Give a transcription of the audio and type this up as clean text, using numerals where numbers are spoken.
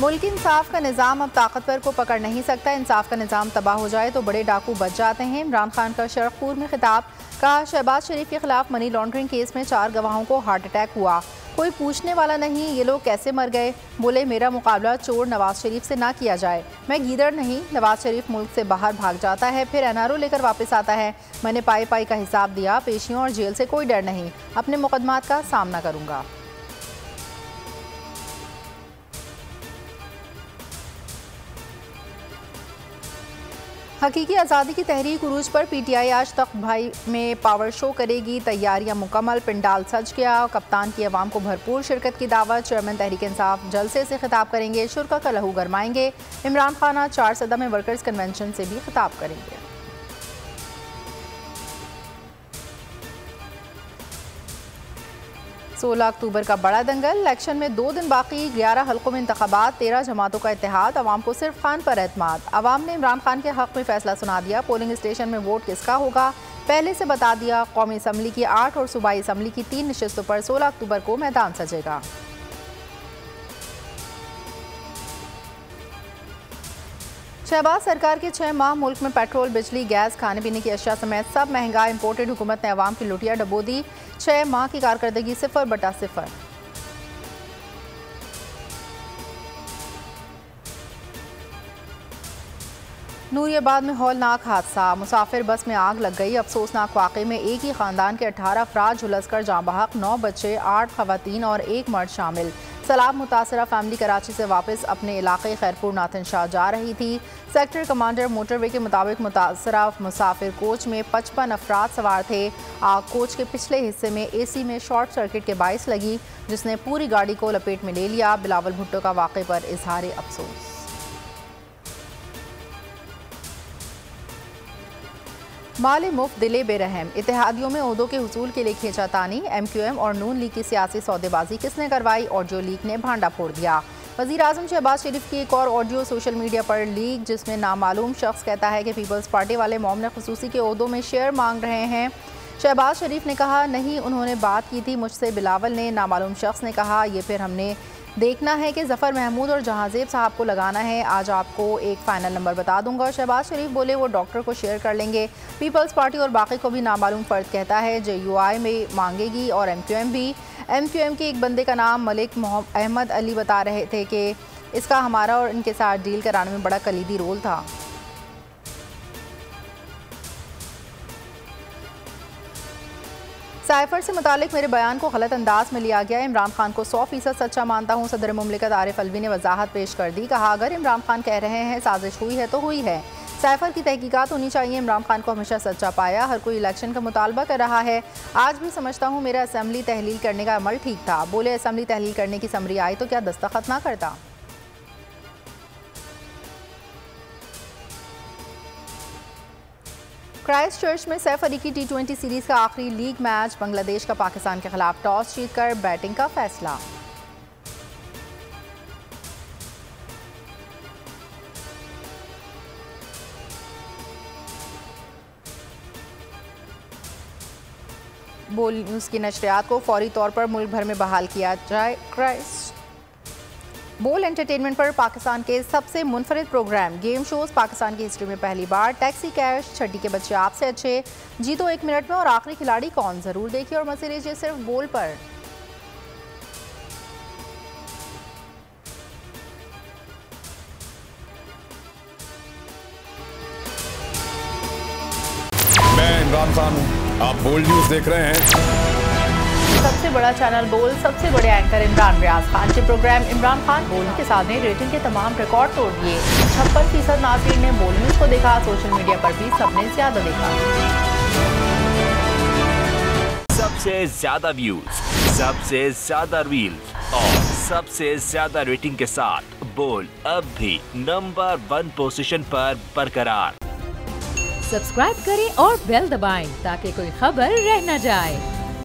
मुल्क की इंसाफ का निज़ाम अब ताकतवर को पकड़ नहीं सकता। इंसाफ का निज़ाम तबाह हो जाए तो बड़े डाकू बच जाते हैं। इमरान खान का शरखपुर में खिताब। कहा, शहबाज शरीफ के खिलाफ मनी लॉन्ड्रिंग केस में 4 गवाहों को हार्ट अटैक हुआ, कोई पूछने वाला नहीं, ये लोग कैसे मर गए। बोले, मेरा मुकाबला चोर नवाज शरीफ से ना किया जाए, मैं गीदड़ नहीं। नवाज शरीफ मुल्क से बाहर भाग जाता है, फिर एनआरओ लेकर वापस आता है। मैंने पाई पाई का हिसाब दिया, पेशियों और जेल से कोई डर नहीं, अपने मुकदमात का सामना करूंगा। हकीकी आज़ादी की तहरीक उरूज पर पीटीआई आज तख्त भाई में पावर शो करेगी। तैयारियां मुकम्मल, पंडाल सज गया। कप्तान की अवाम को भरपूर शिरकत की दावत। चेयरमैन तहरीक इंसाफ जलसे से खिताब करेंगे, शुरा का लहू गरमाएंगे। इमरान खान आज 4 सदा में वर्कर्स कन्वेंशन से भी खिताब करेंगे। 16 अक्टूबर का बड़ा दंगल। इलेक्शन में 2 दिन बाकी, 11 हल्कों में इंतखाबात, 13 जमातों का इत्तेहाद। अवाम को सिर्फ खान पर एतमाद। अवाम ने इमरान खान के हक में फैसला सुना दिया। पोलिंग स्टेशन में वोट किसका होगा पहले से बता दिया। कौमी असम्बली की 8 और सूबाई असम्बली की 3 नशिस्तों पर 16 अक्टूबर को मैदान सजेगा। शहबाज सरकार के 6 माह मुल्क में पेट्रोल, बिजली, गैस, खाने पीने की अशिया समेत सब महंगा इंपोर्टेड। हुकूमत ने अवाम की लुटिया डबो दी। 6 माह की कारकर्दगी 0/0। नूरियाबाद में हौलनाक हादसा। मुसाफिर बस में आग लग गई। अफसोसनाक वाक़े में एक ही खानदान के 18 अफराद झुलसकर जाँ बहक। 9 बच्चे, 8 खवातीन और 1 मर्द शामिल। सलाब मुतासरा फैमिली कराची से वापस अपने इलाके खैरपुर नाथन शाह जा रही थी। सेक्टर कमांडर मोटरवे के मुताबिक मुतासरा मुसाफिर कोच में 55 अफराद सवार थे। आग कोच के पिछले हिस्से में एसी में शॉर्ट सर्किट के बाइस लगी, जिसने पूरी गाड़ी को लपेट में ले लिया। बिलावल भुट्टो का वाक़े पर इजहार अफसोस। माले मुफ्त दिले बेरहम। इत्तेहादियों में ओहदों के हुसूल के लिए खींचातानी। MQM और नून लीग की सियासी सौदेबाजी किसने करवाई? ऑडियो लीग ने भांडा फोड़ दिया। वज़ीर आज़म शहबाज शरीफ की एक और ऑडियो सोशल मीडिया पर लीक, जिसमें नामालूम शख्स कहता है कि पीपल्स पार्टी वाले मोमन खुसूसी के ओहदों में शेयर मांग रहे हैं। शहबाज शरीफ ने कहा, नहीं, उन्होंने बात की थी मुझसे। बिलावल ने, नामालूम शख्स ने कहा, ये फिर हमने देखना है कि ज़फ़र महमूद और जहांजेब साहब को लगाना है। आज आपको एक फ़ाइनल नंबर बता दूंगा। शहबाज शरीफ बोले, वो डॉक्टर को शेयर कर लेंगे। पीपल्स पार्टी और बाकी को भी नामालूम फ़र्द कहता है JUI में मांगेगी और MQM भी। MQM के एक बंदे का नाम मलिक अहमद अली बता रहे थे कि इसका हमारा और इनके साथ डील कराने में बड़ा कलीदी रोल था। साइफर से मुतालिक मेरे बयान को गलत अंदाज में लिया गया। इमरान खान को 100% सच्चा मानता हूँ। सदर मुमलिकत आरिफ अलवी ने वजाहत पेश कर दी। कहा, अगर इमरान खान कह रहे हैं साजिश हुई है तो हुई है। साइफर की तहकीकात होनी चाहिए। इमरान खान को हमेशा सच्चा पाया। हर कोई इलेक्शन का मुतालबा कर रहा है। आज भी समझता हूँ मेरा असम्बली तहलील करने का अमल ठीक था। बोले, असम्बली तहलील करने की समरी आई तो क्या दस्तखत ना करता? क्राइस्ट चर्च में सैफ अली की T20 सीरीज का आखिरी लीग मैच। बांग्लादेश का पाकिस्तान के खिलाफ टॉस जीतकर बैटिंग का फैसला। बोल न्यूज़ की नशरियात को फौरी तौर पर मुल्क भर में बहाल किया जाए। क्राइस्ट बोल एंटरटेनमेंट पर पाकिस्तान के सबसे मुनफरिद प्रोग्राम गेम शोज। पाकिस्तान की हिस्ट्री में पहली बार। टैक्सी कैश, छठी के बच्चे आपसे अच्छे, जीतो 1 मिनट में और आखिरी खिलाड़ी कौन, जरूर देखिए और मजे लीजिए सिर्फ बोल पर। मैं इमरान खान हूँ, आप बोल न्यूज देख रहे हैं। सबसे बड़ा चैनल बोल, सबसे बड़े एंकर इमरान रियाज खान के प्रोग्राम इमरान खान बोल के साथ ने रेटिंग के तमाम रिकॉर्ड तोड़ दिए। 56% नाज़रीन ने बोल न्यूज को देखा। सोशल मीडिया पर भी सबने ज्यादा देखा। सबसे ज्यादा व्यूज, सबसे ज्यादा रील्स और सबसे ज्यादा रेटिंग के साथ बोल अब भी नंबर 1 पोजीशन पर बरकरार। सब्सक्राइब करें और बेल दबाएं ताकि कोई खबर रह न जाए।